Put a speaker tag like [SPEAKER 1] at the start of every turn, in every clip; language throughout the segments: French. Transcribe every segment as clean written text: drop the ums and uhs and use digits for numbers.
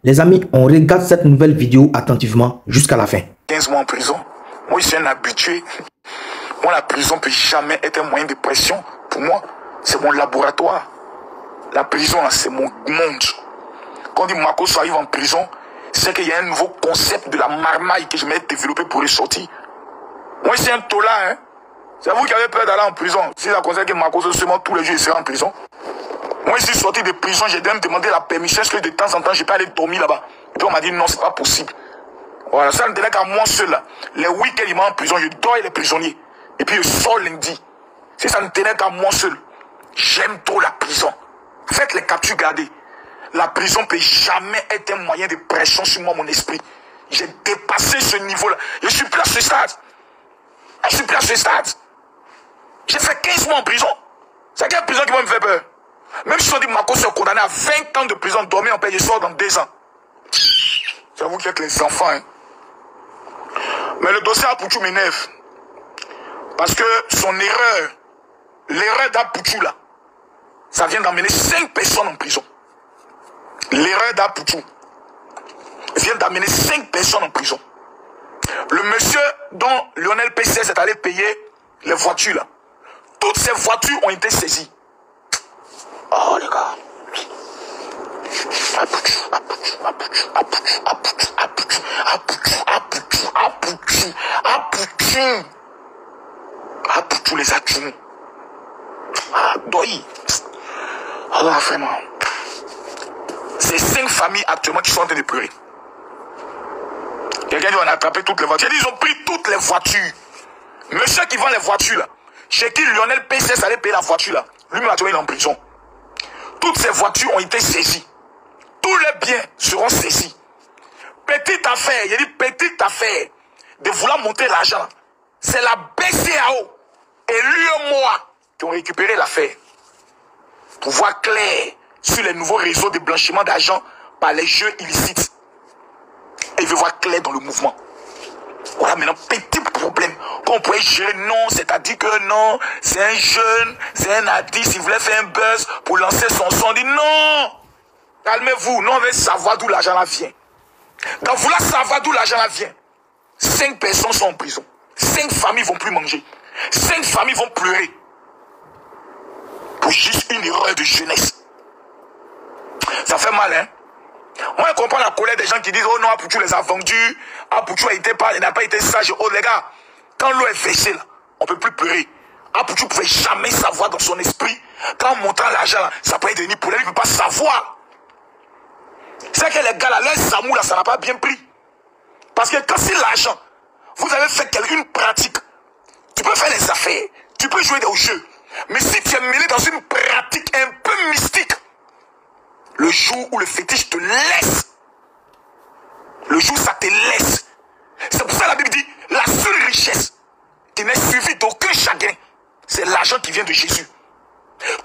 [SPEAKER 1] Les amis, on regarde cette nouvelle vidéo attentivement jusqu'à la fin.
[SPEAKER 2] 15 mois en prison. Moi, je suis un habitué. Moi, la prison ne peut jamais être un moyen de pression. Pour moi, c'est mon laboratoire. La prison, c'est mon monde. Quand on dit Makosso arrive en prison, c'est qu'il y a un nouveau concept de la marmaille que je vais développer pour ressortir. Moi, c'est un tola, hein. C'est vous qui avez peur d'aller en prison. Si la conseille que Makosso seulement tous les jours, il sera en prison. Moi, je suis sorti de prison, j'ai même demandé la permission, est-ce que de temps en temps, je peux aller dormir là-bas. Et puis on m'a dit non, c'est pas possible. Voilà, ça ne tenait qu'à moi seul là. Les week-ends, il m'a en prison, je dors avec les prisonniers. Et puis je sors lundi. Si ça ne tenait qu'à moi seul, j'aime trop la prison. Faites les captures, gardez. La prison ne peut jamais être un moyen de pression sur moi, mon esprit. J'ai dépassé ce niveau-là. Je suis plus à ce stade. Je suis plus à ce stade. J'ai fait 15 mois en prison. C'est quelle prison qui va me faire peur? Même si on dit Makosso est condamné à 20 ans de prison, dormir en paix, je sors dans 2 ans. C'est vous qui êtes les enfants. Hein. Mais le dossier Apouchou m'énerve. Parce que son erreur, l'erreur d'Apouchou là, ça vient d'emmener 5 personnes en prison. L'erreur d'Apouchou vient d'amener 5 personnes en prison. Le monsieur dont Lionel PCS est allé payer les voitures là, toutes ces voitures ont été saisies. Oh les gars. Apouchou, Apouchou, Apouchou, Apouchou, Apouchou, Apouchou, Apouchou, Apouchou, Apouchou, Apouchou. Apouchou les a tués. Ah, Doi. Oh vraiment. C'est 5 familles actuellement qui sont en train de pleurer. Quelqu'un dit on a attrapé toutes les voitures. Ils ont pris toutes les voitures. Monsieur qui vend les voitures là, chez qui Lionel PCS allait payer la voiture là, lui-même il est en prison. Toutes ces voitures ont été saisies. Tous les biens seront saisis. Petite affaire, il dit petite affaire de vouloir monter l'argent. C'est la BCAO et l'UEMOA qui ont récupéré l'affaire. Pour voir clair sur les nouveaux réseaux de blanchiment d'argent par les jeux illicites. Et il veut voir clair dans le mouvement. Voilà maintenant, petit problème. Qu'on pourrait gérer, non, c'est-à-dire que non, c'est un jeune, c'est un addict, il voulait faire un buzz pour lancer son son. On dit non, calmez-vous, non, on veut savoir d'où l'argent là vient. Dans vouloir savoir d'où l'argent là vient, 5 personnes sont en prison. 5 familles vont plus manger. 5 familles vont pleurer. Pour juste une erreur de jeunesse. Ça fait mal, hein? Moi, je comprends la colère des gens qui disent oh non, Apouchou les a vendus, Apouchou n'a pas été sage. Oh les gars, quand l'eau est versée là, on ne peut plus pleurer. Apouchou ne pouvait jamais savoir dans son esprit qu'en montrant l'argent là, ça peut devenir pour lui, il ne peut pas savoir. C'est que les gars là, leur amour là, ça n'a pas bien pris. Parce que quand c'est l'argent, vous avez fait une pratique, tu peux faire les affaires, tu peux jouer au jeu. Mais si tu es mêlé dans une pratique un peu mystique, le jour où le fétiche te laisse, le jour où ça te laisse, c'est pour ça que la Bible dit, la seule richesse qui n'est suivie d'aucun chagrin, c'est l'argent qui vient de Jésus.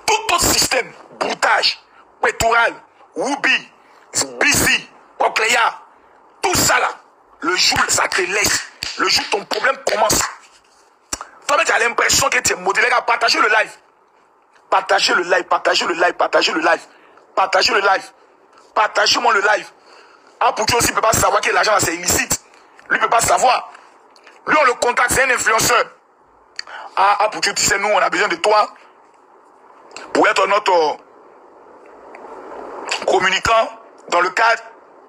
[SPEAKER 2] Tout autre système, broutage, pétoural, woubi, busy, cochléa, tout ça là, le jour où ça te laisse, le jour où ton problème commence, toi-même tu as l'impression que tu es modélé. Partagez le live. Partagez le live, partagez le live, partagez le live. Partagez le live. Partagez-moi le live. Apouchou aussi ne peut pas savoir que l'argent c'est illicite. Lui ne peut pas savoir. Lui on le contacte, c'est un influenceur. Ah Apouchou, tu sais, nous on a besoin de toi pour être notre communicant dans le cadre,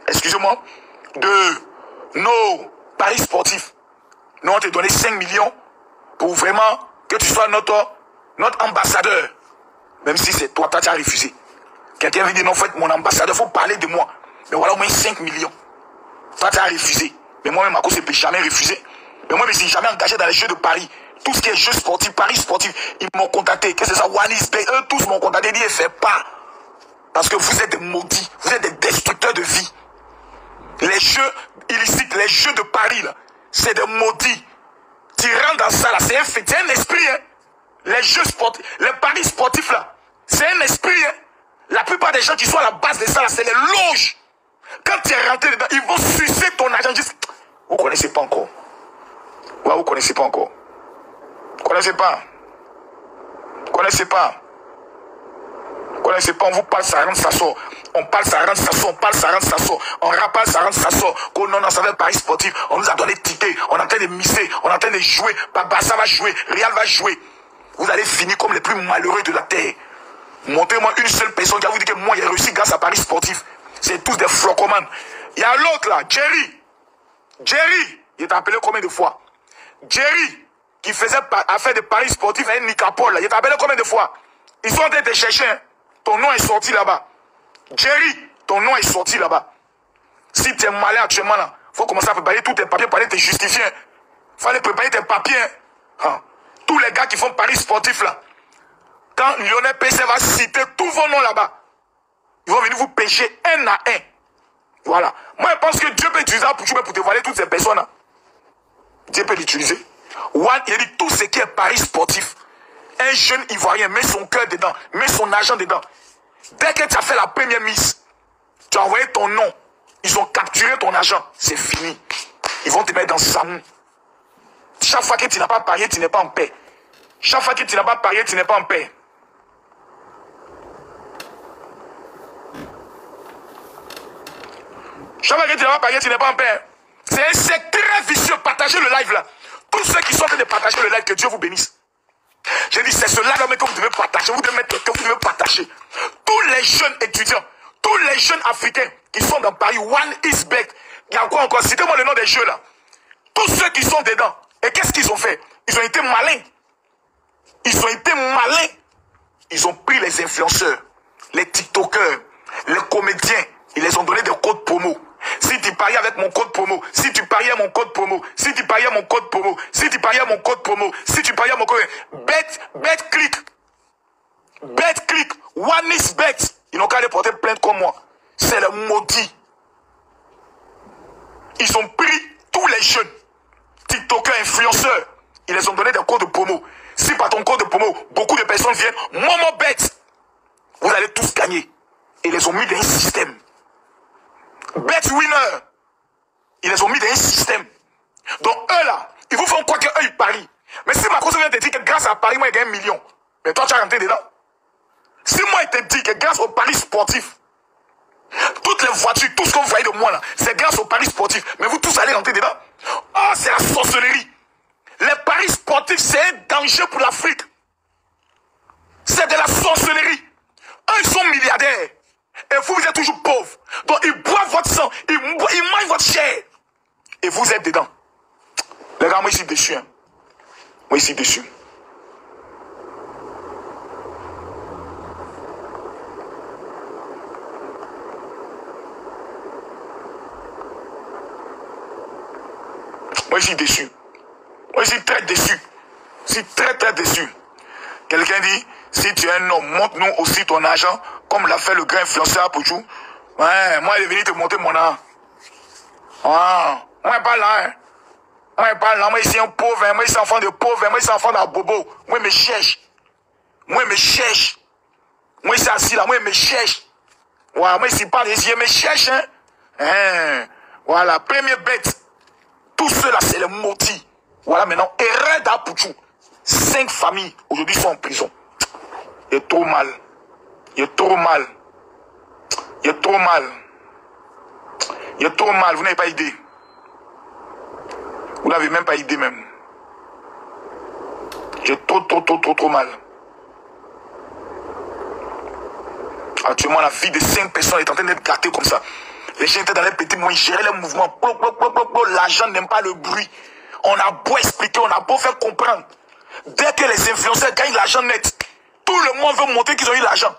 [SPEAKER 2] excusez-moi, de nos paris sportifs. Nous on t'a donné 5 millions pour vraiment que tu sois notre ambassadeur. Même si c'est toi, tu as refusé. Quelqu'un vient dire non, en fait, mon ambassadeur, il faut parler de moi. Mais voilà au moins 5 millions. Toi, tu as refusé. Mais moi-même, à cause, je ne peux jamais refuser. Mais moi, je ne suis jamais engagé dans les jeux de paris. Tout ce qui est jeux sportifs, paris sportifs, ils m'ont contacté. Qu'est-ce que c'est ça? Wanis Bay, eux tous m'ont contacté. Ils disent, fais pas. Parce que vous êtes des maudits. Vous êtes des destructeurs de vie. Les jeux illicites, les jeux de paris, là, c'est des maudits. Tu rentres dans ça, là, c'est un esprit, hein. Les jeux sportifs, les paris sportifs, là, c'est un esprit, hein. La plupart des gens qui sont à la base de ça, là, c'est les loges. Quand tu es rentré dedans, ils vont sucer ton argent. Juste... Vous ne connaissez pas encore. Ouais, vous ne connaissez pas encore. Vous ne connaissez pas. Vous ne connaissez pas. Vous ne connaissez pas, on vous parle, ça rentre, ça sort. On parle, ça rentre, ça sort. On parle, ça rentre, ça sort. On rappelle, ça rentre, ça sort. Oh non, ça va être Paris sportif. On nous a donné ticket. On est en train de miser. On est en train de jouer. Barça va jouer. Real va jouer. Vous allez finir comme les plus malheureux de la terre. Montrez-moi une seule personne qui a vous dit que moi, j'ai réussi grâce à Paris sportif. C'est tous des flocomanes. Il y a l'autre là, Jerry. Il est appelé combien de fois? Jerry, qui faisait affaire de Paris sportif avec Nicapol, là. Il est appelé combien de fois? Ils sont en train de te chercher. Hein. Ton nom est sorti là-bas. Jerry, ton nom est sorti là-bas. Si tu es malin actuellement là, il faut commencer à préparer tous tes papiers pour aller te justifier. Il fallait préparer tes papiers. Hein. Tous les gars qui font Paris sportif là, quand Lionel PC va citer tous vos noms là-bas, ils vont venir vous pêcher un à un. Voilà. Moi, je pense que Dieu peut utiliser pour dévoiler toutes ces personnes-là. Dieu peut l'utiliser. One, il dit tout ce qui est Paris sportif. Un jeune Ivoirien met son cœur dedans, met son argent dedans. Dès que tu as fait la première mise, tu as envoyé ton nom. Ils ont capturé ton argent. C'est fini. Ils vont te mettre dans Samou. Chaque fois que tu n'as pas parié, tu n'es pas en paix. Chaque fois que tu n'as pas parié, tu n'es pas en paix. Chaque fois que tu n'as pas parié, tu n'es pas en paix. C'est un secret très vicieux. Partagez le live là. Tous ceux qui sont en train de partager le live, que Dieu vous bénisse. J'ai dit, c'est ce live que vous devez partager. Vous devez mettre que vous devez partager. Tous les jeunes étudiants, tous les jeunes africains qui sont dans Paris, One is back. Il y a quoi encore? Citez-moi le nom des jeux là. Tous ceux qui sont dedans. Et qu'est-ce qu'ils ont fait? Ils ont été malins. Ils ont été malins. Ils ont pris les influenceurs, les TikTokers, les comédiens. Ils les ont donné des codes promo. Si tu pariais avec mon code promo, si tu pariais mon code promo, si tu pariais mon code promo, si tu pariais mon code promo, si tu pariais mon code... Bet click, one is bet. Ils n'ont qu'à les porter plainte comme moi. C'est le maudit. Ils ont pris tous les jeunes, TikTokers, influenceurs. Ils les ont donné des codes promo. Si par ton code de promo, beaucoup de personnes viennent, Momo Bet, vous allez tous gagner. Et ils les ont mis dans un système. Bet winner. Ils les ont mis dans un système. Donc eux là, ils vous font quoi qu'eux ils parient. Mais si Macron vient te dire que grâce à Paris, moi j'ai gagné 1 million. Mais toi tu as rentré dedans. Si moi il te dit que grâce au Paris sportif, toutes les voitures, tout ce que vous voyez de moi là, c'est grâce au Paris sportif. Mais vous tous allez rentrer dedans. Oh, c'est la sorcellerie. Les paris sportifs, c'est un danger pour l'Afrique. C'est de la sorcellerie. Eux, ils sont milliardaires. Et vous, vous êtes toujours pauvres. Donc, ils boivent votre sang. Ils mangent votre chair. Et vous êtes dedans. Les gars, moi, je suis déçu. Hein. Moi, je suis déçu. Moi, je suis déçu. Moi, je suis très déçu. Je suis très, très déçu. Quelqu'un dit, si tu es un homme, montre-nous aussi ton argent, comme l'a fait le grand influenceur Pouchou. Ouais, moi, il est venu te monter mon argent. Ah, moi, pas là. Hein. Moi, pas là. Moi, ici, un pauvre. Hein. Moi, ici, enfant de pauvre. Hein. Moi, ici, enfant d'un bobo. Moi, il me cherche. Moi, il me cherche. Moi, ici, assis là. Moi, il me cherche. Voilà, moi, ici, parle ici, il me cherche. Hein. Hein. Voilà, première bête. Tout cela, c'est le maudit. Voilà, maintenant, Red Pouchou. 5 familles, aujourd'hui, sont en prison. Il est trop mal. Il est trop mal. Il est trop mal. Il est trop mal. Vous n'avez pas idée. Vous n'avez même pas idée même. J'ai trop mal. Actuellement, la vie de 5 personnes est en train d'être gâtée comme ça. Les gens étaient dans les petits moyens, ils géraient les mouvements. L'argent n'aime pas le bruit. On a beau expliquer, on a beau faire comprendre. Dès que les influenceurs gagnent l'argent net, tout le monde veut montrer qu'ils ont eu l'argent.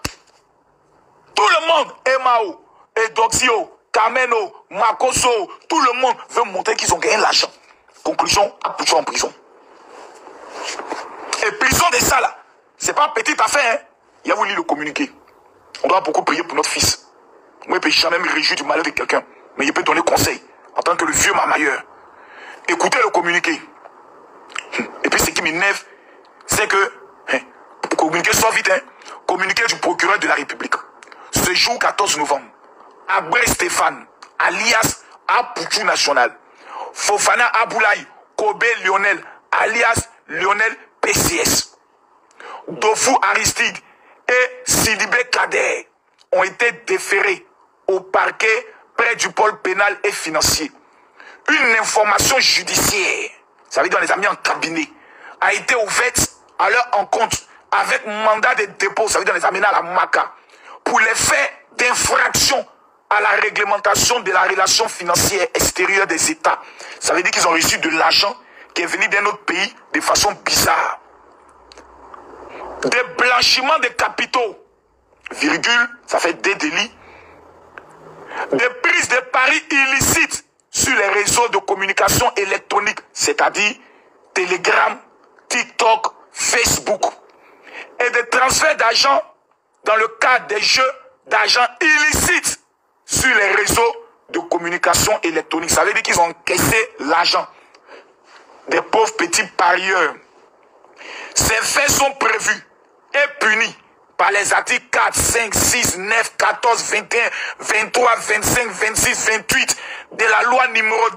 [SPEAKER 2] Tout le monde, Emao, Edoxio, Kameno, Makoso, tout le monde veut montrer qu'ils ont gagné l'argent. Conclusion, Pouchou en prison. Et prison de ça là, c'est pas petite affaire. Hein? Il a voulu le communiquer. On doit beaucoup prier pour notre fils. Moi, je ne peux jamais me réjouir du malheur de quelqu'un. Mais il peut donner conseil en tant que le vieux mamailleur. Écoutez le communiqué. Et puis ce qui m'énerve, c'est que, pour communiquer soit vite, communiqué du procureur de la République. Ce jour 14 novembre, Abré Stéphane, alias Apouchou National, Fofana Aboulaye, Kobe Lionel, alias Lionel PCS, Dofou Aristide et Sidibé Kader ont été déférés au parquet près du pôle pénal et financier. Une information judiciaire, ça veut dire on les a mis en cabinet, a été ouverte à leur encontre avec mandat de dépôt, ça veut dire on les a menés à la MACA, pour les faits d'infraction à la réglementation de la relation financière extérieure des États. Ça veut dire qu'ils ont reçu de l'argent qui est venu d'un autre pays de façon bizarre. Des blanchiments de capitaux, virgule, ça fait des délits. Des prises de paris illicites sur les réseaux de communication électronique, c'est-à-dire Telegram, TikTok, Facebook. Et des transferts d'argent dans le cadre des jeux d'argent illicites sur les réseaux de communication électronique. Ça veut dire qu'ils ont encaissé l'argent des pauvres petits parieurs. Ces faits sont prévus et punis par les articles 4, 5, 6, 9, 14, 21, 23, 25, 26, 28 de la loi numéro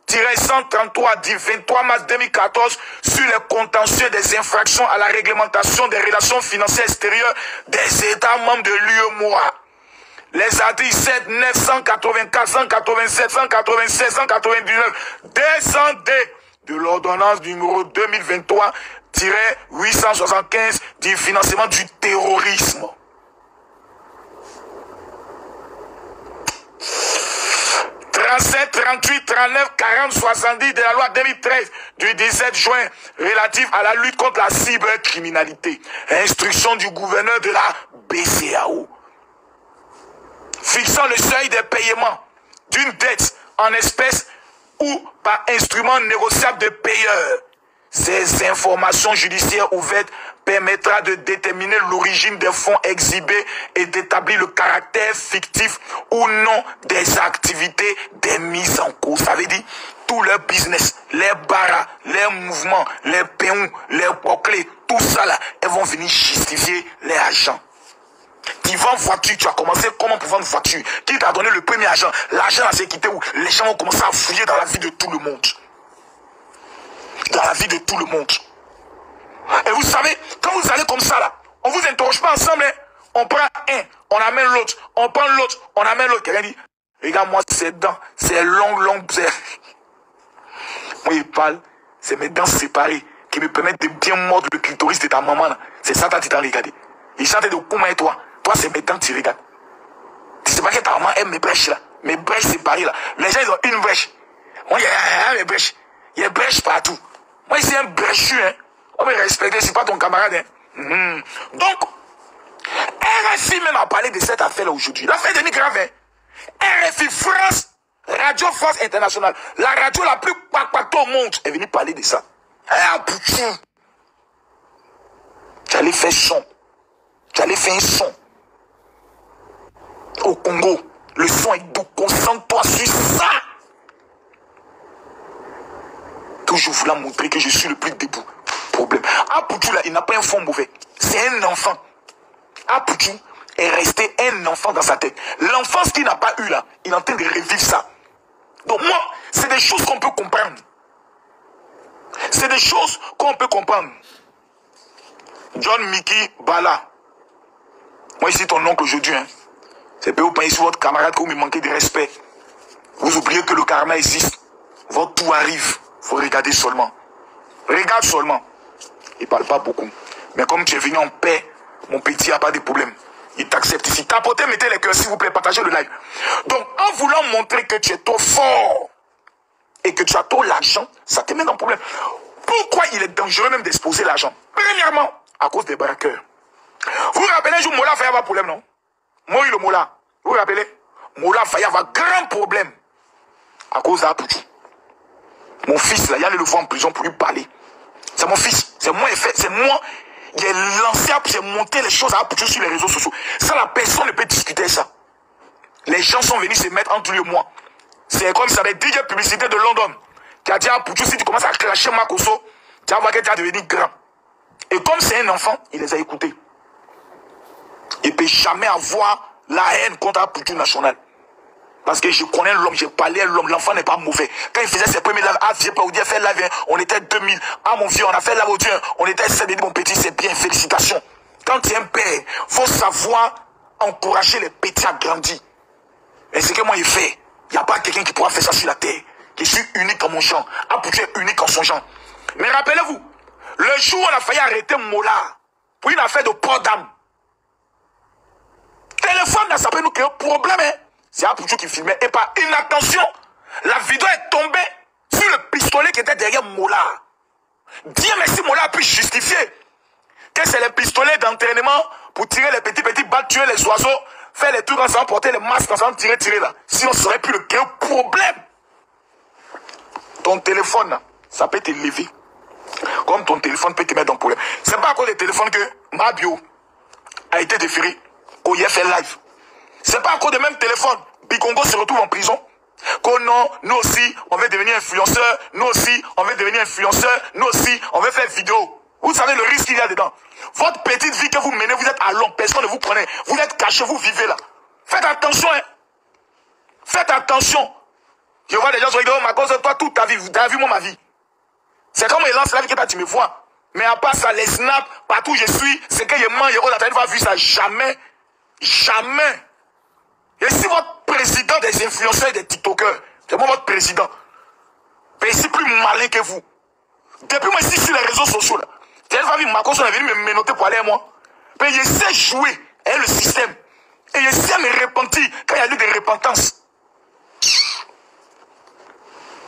[SPEAKER 2] 2014-133 du 23 mars 2014 sur les contentieux des infractions à la réglementation des relations financières extérieures des États membres de l'UEMOA. Les articles 7, 9, 184, 187, 196, 199, 200D de l'ordonnance numéro 2023-875 du financement du terrorisme. « 37, 38, 39, 40, 70 de la loi 2013 du 17 juin relative à la lutte contre la cybercriminalité. Instruction du gouverneur de la BCAO. Fixant le seuil des paiements d'une dette en espèces ou par instrument négociable de payeur. Ces informations judiciaires ouvertes permettra de déterminer l'origine des fonds exhibés et d'établir le caractère fictif ou non des activités des mises en cause. Ça veut dire tout leur business, les barras, les mouvements, les péons, les bouclés, tout ça là, elles vont venir justifier les agents. Qui vend voiture, tu as commencé comment pour vendre voiture? Qui t'a donné le premier argent? L'argent s'est quitté où les gens ont commencé à fouiller dans la vie de tout le monde. Dans la vie de tout le monde. Et vous savez, quand vous allez comme ça là, on vous interroge pas ensemble, hein? On prend un, on amène l'autre, on prend l'autre, on amène l'autre. Quelqu'un dit, regarde moi ces dents, c'est long. Moi il parle, c'est mes dents séparées qui me permettent de bien mordre le clitoris de ta maman là. C'est ça t'as regardé. Il chante de comment et toi. Toi, c'est mes dents que tu regardes. Tu sais pas que ta maman aime mes brèches là. Mes brèches séparées là. Les gens, ils ont une brèche. Moi, il y a mes brèches. Il y a brèches partout. Moi, c'est un brèchu, hein. On me respecte, c'est pas ton camarade, hein. Donc, RFI même a parlé de cette affaire là aujourd'hui. L'affaire est devenue grave, hein. RFI France, Radio France Internationale, la radio la plus pacpactée au monde, est venue parler de ça. Ah, putain. J'allais faire son. J'allais faire un son. Au Congo, le son est doux. Concentre-toi sur ça. Que je voulais montrer que je suis le plus debout. Problème. Apoutou là, il n'a pas un fond mauvais. C'est un enfant. Apoutou est resté un enfant dans sa tête. L'enfance qu'il n'a pas eu là, il est en train de revivre ça. Donc moi, c'est des choses qu'on peut comprendre. C'est des choses qu'on peut comprendre. John Mickey Bala. Moi ici ton oncle aujourd'hui, hein. C'est pas vous pensez sur votre camarade que vous me manquez de respect. Vous oubliez que le karma existe. Votre tout arrive. Faut regarder seulement. Regarde seulement. Il parle pas beaucoup. Mais comme tu es venu en paix, mon petit, il n'y a pas de problème. Il t'accepte ici. Tapotez, mettez les cœurs s'il vous plaît, partagez le live. Donc en voulant montrer que tu es trop fort et que tu as trop l'argent, ça te met dans le problème. Pourquoi il est dangereux même d'exposer l'argent? Premièrement, à cause des braqueurs. Vous vous rappelez un jour, Mola Faye avoir problème, non? Moi, le Mola. Vous vous rappelez? Mola Faye avoir grand problème. À cause d'Apoutou. Mon fils, là, il y a le voir en prison pour lui parler. C'est mon fils. C'est moi, c'est moi. J'ai lancé, j'ai monté les choses à Apoutou sur les réseaux sociaux. Ça, la personne ne peut discuter ça. Les gens sont venus se mettre entre lui et moi. C'est comme ça, les DJ publicité de London. Qui a dit à Apoutou, si tu commences à clasher Makoso, tu vas voir que tu vas devenir grand. Et comme c'est un enfant, il les a écoutés. Il ne peut jamais avoir la haine contre Apoutou national. Parce que je connais l'homme, j'ai parlé à l'homme, l'enfant n'est pas mauvais. Quand il faisait ses premiers lives, j'ai pas oublié faire live, on était 2000. Ah mon vieux, on a fait live au Dieu, on était 7, mon petit, c'est bien, félicitations. Quand tu es un père, faut savoir encourager les petits à grandir. Et ce que moi il fait, il n'y a pas quelqu'un qui pourra faire ça sur la terre. Je suis unique en mon genre. Apoutu est unique en son genre. Mais rappelez-vous, le jour où on a failli arrêter Mola pour une affaire de port d'âme, téléphone, ça peut nous créer un problème. Hein? C'est Apoutu qui filmait. Et par inattention, la vidéo est tombée sur le pistolet qui était derrière Mola. Dieu merci, Mola a pu justifier que c'est les pistolets d'entraînement pour tirer les petits balles, tuer les oiseaux, faire les trucs ensemble, porter les masques ensemble, tirer là. Sinon, ça aurait pu le créer un problème. Ton téléphone, ça peut te lever. Comme ton téléphone peut te mettre dans le problème. C'est pas à cause des téléphones que ma bio a été déféré au IFL Live. C'est pas à cause des mêmes téléphones. Bikongo se retrouve en prison. Que non, nous aussi, on veut devenir influenceurs. Nous aussi, on veut devenir influenceurs. Nous aussi, on veut faire vidéo. Vous savez le risque qu'il y a dedans. Votre petite vie que vous menez, vous êtes à long, personne ne vous connaît. Vous êtes caché, vous vivez là. Faites attention, hein. Faites attention. Je vois des gens sur les vidéos, ma cause, toi, toute ta vie, vous avez vu moi ma vie. C'est comme il lance la vie que tu me vois. Mais à part ça, les snaps, partout où je suis, c'est que je mange, je n'ai pas vu ça. Jamais. Jamais. Et si votre président des influenceurs et des TikTokers, c'est moi votre président, mais ici plus malin que vous. Depuis moi ici sur les réseaux sociaux, là, tu as vu ma cause, on est venu me noter pour aller à moi. Mais je sais jouer avec le système. Et je sais me repentir quand il y a eu des repentances.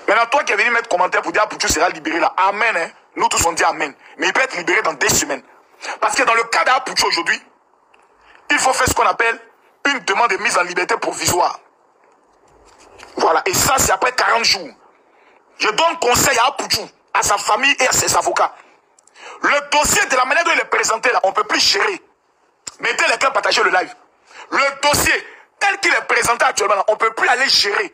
[SPEAKER 2] Maintenant, toi qui es venu mettre commentaire pour dire ah, tu seras libéré là. Amen. Hein? Nous tous on dit Amen. Mais il peut être libéré dans 2 semaines. Parce que dans le cas d'Apoutu aujourd'hui, il faut faire ce qu'on appelle une demande de mise en liberté provisoire. Voilà. Et ça, c'est après 40 jours. Je donne conseil à Apoutu, à sa famille et à ses avocats. Le dossier de la manière dont il est présenté là, on ne peut plus gérer. Mettez les cœurs, partagez le live. Le dossier tel qu'il est présenté actuellement là, on ne peut plus aller gérer.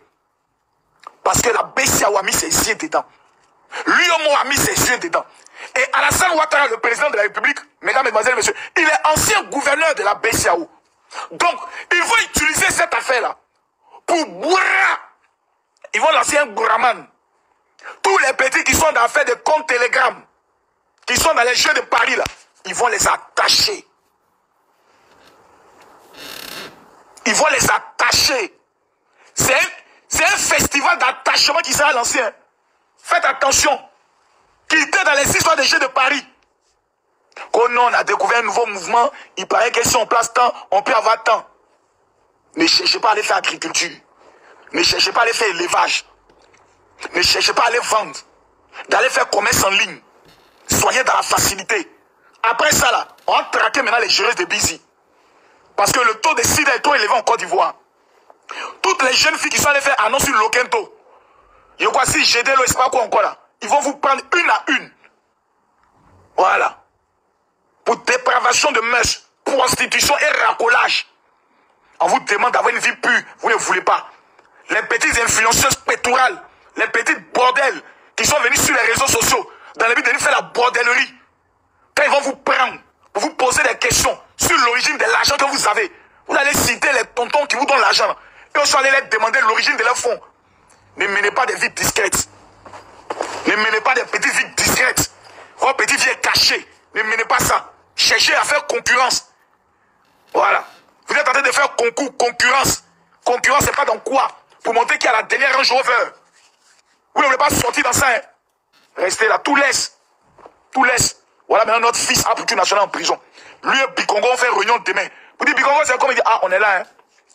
[SPEAKER 2] Parce que la BCAO a mis ses yeux dedans. L'UOMO a mis ses yeux dedans. Et Alassane Ouattara, le président de la République, mesdames, mesdemoiselles, messieurs, il est ancien gouverneur de la BCAO. Donc, ils vont utiliser cette affaire-là pour bourra. Ils vont lancer un gouraman. Tous les petits qui sont dans l'affaire de comptes Telegram, qui sont dans les jeux de Paris, là, ils vont les attacher. Ils vont les attacher. C'est un festival d'attachement qui sera lancé. Hein. Faites attention. Qui était dans les histoires des jeux de Paris. Quand on a découvert un nouveau mouvement, il paraît que si on place tant, on peut avoir tant. Ne cherchez pas à aller faire agriculture. Ne cherchez pas à aller faire élevage. Ne cherchez pas à aller vendre. D'aller faire commerce en ligne. Soyez dans la facilité. Après ça, là, on va traquer maintenant les géreuses de Busy. Parce que le taux de sida est trop élevé en Côte d'Ivoire. Toutes les jeunes filles qui sont allées faire annonce sur Lokento, je crois si GD, je ne sais pas quoi encore là, ils vont vous prendre une à une. Voilà. Pour dépravation de mœurs, prostitution et racolage. On vous demande d'avoir une vie pure, vous ne voulez pas. Les petites influenceuses pétorales, les petites bordels qui sont venus sur les réseaux sociaux, dans le but de venir faire la bordellerie. Quand ils vont vous prendre, pour vous poser des questions sur l'origine de l'argent que vous avez, vous allez citer les tontons qui vous donnent l'argent. Et on allez leur demander l'origine de leurs fonds. Ne menez pas des vies discrètes. Ne menez pas des petites vies discrètes. Vos petites vies cachées. Ne menez pas ça. Cherchez à faire concurrence. Voilà. Vous êtes en train de faire concours, concurrence. Concurrence, c'est pas dans quoi? Pour montrer qu'il y a la dernière Range Rover. Vous ne voulez pas sortir dans ça. Hein? Restez là. Tout laisse. Tout laisse. Voilà maintenant notre fils Apoutu national en prison. Lui et Bikongo, on fait réunion demain. Vous dites Bikongo, c'est comme il dit, ah, on est là. Hein?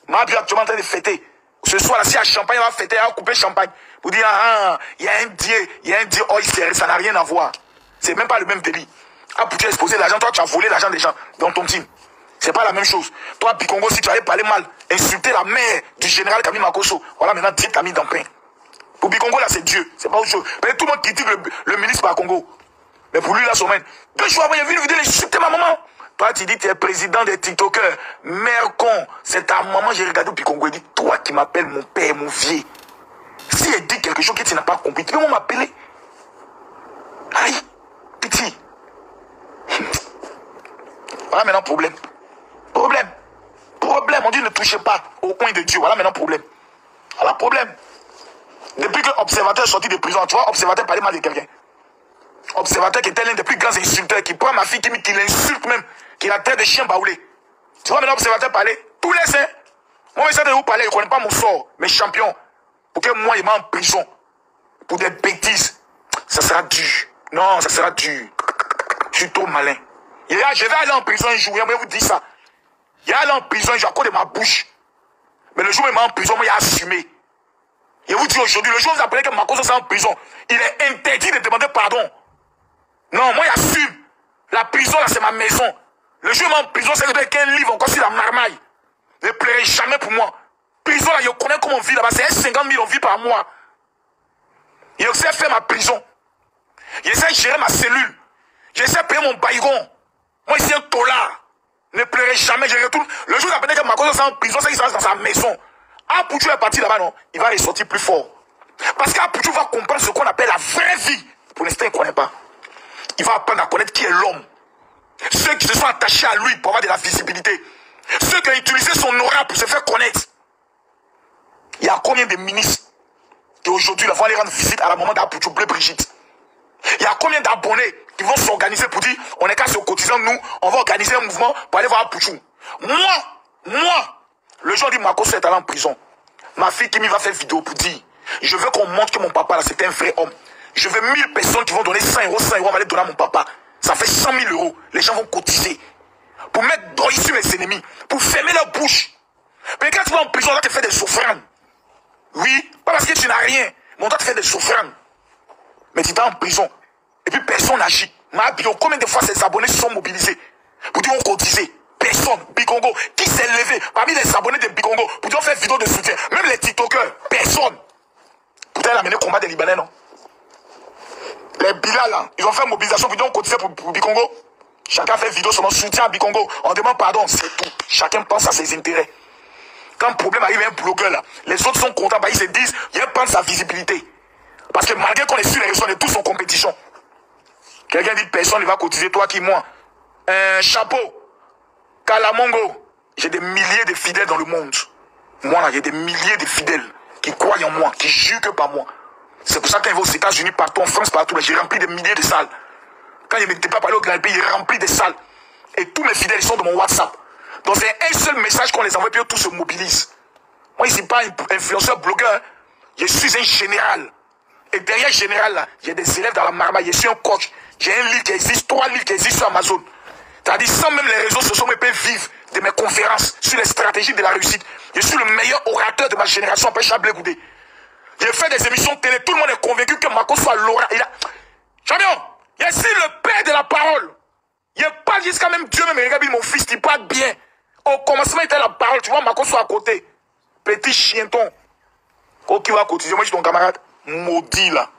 [SPEAKER 2] Ma vie actuellement en train de fêter. Ce soir, là, si il y a champagne, on va fêter, on va couper champagne. Vous dites, ah, il y a un dieu, oh, ça n'a rien à voir. C'est même pas le même délit. Ah, pour tu as exposé l'argent, toi, tu as volé l'argent des gens dans ton team. C'est pas la même chose. Toi, Bikongo, si tu avais parlé mal, insulter la mère du général Kami Makoso, voilà, maintenant, Dieu t'a mis dans le pain. Pour Bikongo, là, c'est Dieu. C'est pas autre chose. Tout le monde critique le ministre par Congo. Mais pour lui, là, son 2 jours avant, il a vu une vidéo, il a insulté ma maman. Toi, tu dis que tu es président des TikTokers. Mère con, c'est ta maman. J'ai regardé Bikongo et dit, toi qui m'appelles mon père, mon vieux. Si elle dit quelque chose que tu n'as pas compris, tu peux m'appeler. Aïe, petit. Voilà maintenant problème. Problème. On dit ne touchez pas au coin de Dieu. Voilà maintenant problème. Voilà problème. Depuis que l'observateur est sorti de prison, tu vois, observateur parlait mal de quelqu'un. Observateur qui était l'un des plus grands insulteurs, qui prend ma fille, qui l'insulte même, qui la traite de chien baoulé. Tu vois maintenant observateur parler. tout laisse, hein. Moi, je de vous parler, je ne connais pas mon sort, mes champions. Pour que moi, il m'a en prison. Pour des bêtises. Ça sera dur. Non, ça sera dur. Je suis trop malin. Je vais aller en prison un jour, je vais vous dire ça. Il va aller en prison un jour à cause de ma bouche. Mais le jour où il m'a en prison, moi, il a assumé. Je vous dis aujourd'hui, le jour où vous appelez que Makosso est en prison, il est interdit de demander pardon. Non, moi, j'assume. La prison, là, c'est ma maison. Le jour où il m'a en prison, c'est que qu'un livre encore sur la marmaille. Ne plairait jamais pour moi. Prison, là, je connais comment on vit là-bas. C'est 50 000 on vit par mois. Je sais faire ma prison. Je sais gérer ma cellule. Je sais payer mon baïgon. Moi, ici, un tolard. Ne plairait jamais. Je retourne. Le jour où j'appelle que Makosso est en prison, c'est qu'il sera dans sa maison. Apouchou est parti là-bas, non. Il va ressortir plus fort. Parce qu'Apouchou va comprendre ce qu'on appelle la vraie vie. Pour l'instant, il ne connaît pas. Il va apprendre à connaître qui est l'homme. Ceux qui se sont attachés à lui pour avoir de la visibilité. Ceux qui ont utilisé son aura pour se faire connaître. Il y a combien de ministres qui aujourd'hui vont aller rendre visite à la maman d'Apouchou Bleu Brigitte? Il y a combien d'abonnés qui vont s'organiser pour dire on est qu'à se cotiser, nous, on va organiser un mouvement pour aller voir Apouchou. Moi, le jour du Makosso est allé en prison. Ma fille qui m'y va faire vidéo pour dire je veux qu'on montre que mon papa là c'était un vrai homme. Je veux 1000 personnes qui vont donner 100 euros, on va les donner à mon papa. Ça fait 100 000 euros. Les gens vont cotiser. Pour mettre droit sur mes ennemis. Pour fermer leur bouche. Mais quand tu vas en prison, on doit te faire des offrandes. Oui, pas parce que tu n'as rien. Mais on doit te faire des offrandes. Mais tu es en prison. Et puis personne n'agit. Combien de fois ces abonnés se sont mobilisés pour dire on cotisait? Personne. Bikongo. Qui s'est levé parmi les abonnés de Bikongo pour dire on fait vidéo de soutien? Même les TikTokers. Personne. Pourtant, il a mené le combat des Libanais, non? Les Bilal, là, ils ont fait mobilisation pour dire on cotisait pour Bikongo. Chacun fait vidéo sur mon soutien à Bikongo. On demande pardon, c'est tout. Chacun pense à ses intérêts. Quand un problème arrive à un blogueur, là, les autres sont contents, bah, ils se disent, il prend sa visibilité. Parce que malgré qu'on est sur les réseaux, on est tous en compétition. Quelqu'un dit, personne ne va cotiser, toi qui moi. Chapeau. Kalamongo. J'ai des milliers de fidèles dans le monde. Moi, là, j'ai des milliers de fidèles qui croient en moi, qui jurent que par moi. C'est pour ça que quand ils vont aux États-Unis, partout, en France, partout, j'ai rempli des milliers de salles. Quand il n'était pas parlé au grand pays, il remplit des salles. Et tous mes fidèles, ils sont dans mon WhatsApp. Donc c'est un seul message qu'on les envoie, puis eux tous se mobilisent. Moi, je ne suis pas un influenceur, blogueur. Hein. Je suis un général. Et derrière général, là, j'ai des élèves dans la marmaille. Je suis un coach. J'ai un livre qui existe, 3 livres qui existent sur Amazon. C'est-à-dire, sans même les réseaux sociaux, je peux vivre de mes conférences sur les stratégies de la réussite. Je suis le meilleur orateur de ma génération après Chablé Goudé. J'ai fait des émissions de télé. Tout le monde est convaincu que Makosso soit Laura. Champion, je suis le père de la parole. Je parle jusqu'à même Dieu, même regarde mon fils, il parle bien. Au commencement, il était la parole. Tu vois, Makosso à côté. Petit chienton. Qui va cotiser, moi je suis ton camarade. Maudit là.